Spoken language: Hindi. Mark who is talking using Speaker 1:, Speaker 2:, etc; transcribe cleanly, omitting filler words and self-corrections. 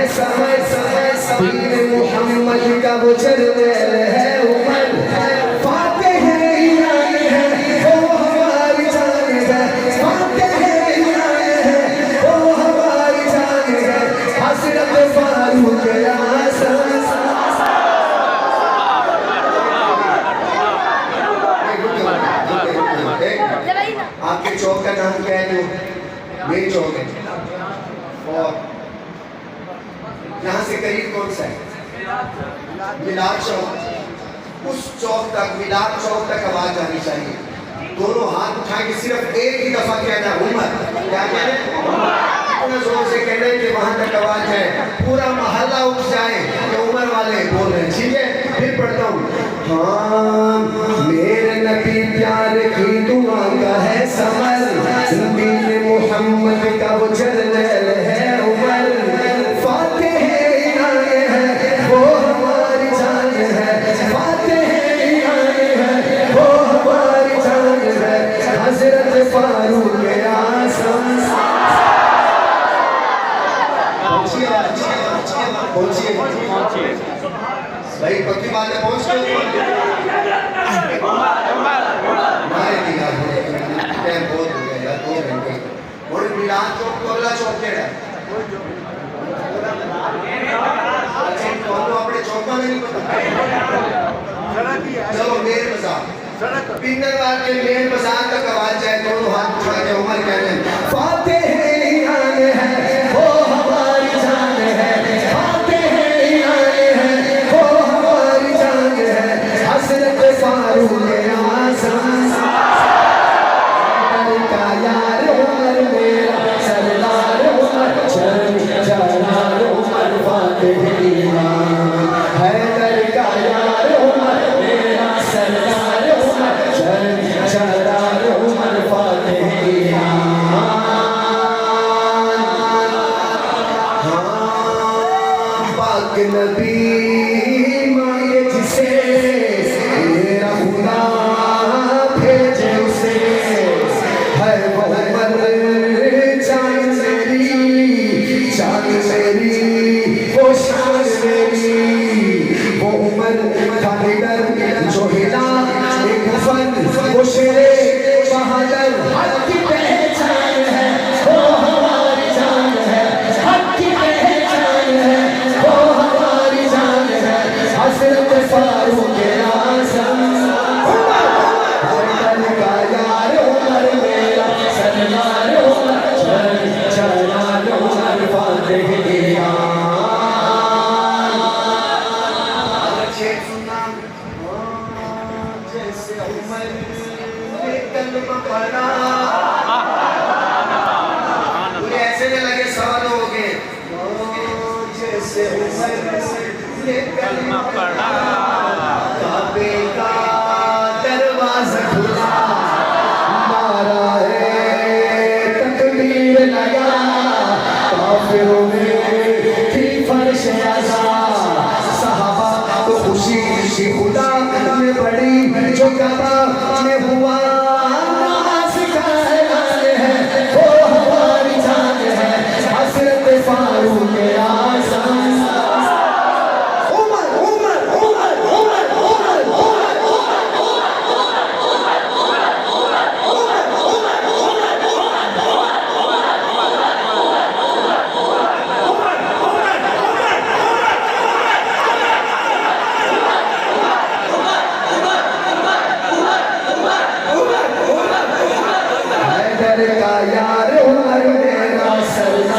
Speaker 1: समय समय दीन मोहम्मद का वो जर्नैल है उमर, फातेह है ईरान है वो हमारी जान है, फातेह है ईरान है वो हमारी जान है, हज़रत फारूक आज़म। आपके चौक का नाम क्या है? जो मेन चौक है, और यहाँ से करीब कौन सा है? मिलाद चौक। उस चौक तक, मिलाद चौक तक आवाज आनी चाहिए। दोनों हाथ उठा के सिर्फ एक ही दफा कहना उमर। क्या कहना? इतना जोर से कहना है कि वहां तक आवाज है, पूरा मोहल्ला उठ जाए कि उमर वाले बोल रहे हैं। ठीक है, फिर पढ़ता हूँ। हाँ मेरे नबी प्यार की दुआ का है समर, दीन मोहम्मद का वो जर्नैल है उमर, फातेह है ईरान है वो हमारी जान है, फातेह है ईरान है वो हमारी जान है, हज़रत फारूक आज़म। पहुंचिए भाई, पक्की बात है, पहुंच गए। बहुत हो गया यार, 2 घंटे। और मिलाद चौक को अगला चौक क्या है? अपने चौक में नहीं पता। चलो मेन बाजार, पिंगलवाड़ के मेन बाजार तक आवाज जाए, दोनों हाथ उठा के उमर कहते हैं, फातेह है ईरान है वो हमारी जान है, फातेह है ईरान है वो हमारी जान है, हज़रत फारूक आज़म। का यार उमर मेरा सरदार उमर, जलाल उमर फातेह ईरान, हैदर का यार उमर मेरा सरदार उमर, जलाल उमर फातेह ईरान। हाँ पाक नबी मांगे जिसे मेरा खुदा भेजे उसे, है वो उमर जान मेरी, जान मेरी वो शान मेरी, वो उमर का निडर जो हिला एक फन, वो शेरे बहादुर, हक की पहचान है वो हमारी जान है, हक की पहचान है वो हमारी जान है, हज़रत फारूक आज़म। ऐसे में लगे सवाल हो गए, जैसे काबे का दरवाजा खुला, मारा है तकबीर लगा, काफिरों में थी फर्श अज़ा, सहाबा तो खुशी खुशी खुदा में बड़ी, जो कबा में हुआ नाज़ का ऐलान है वो हमारी जान है, हज़रत फारूक आज़म। का यार उमर मेरा सरदार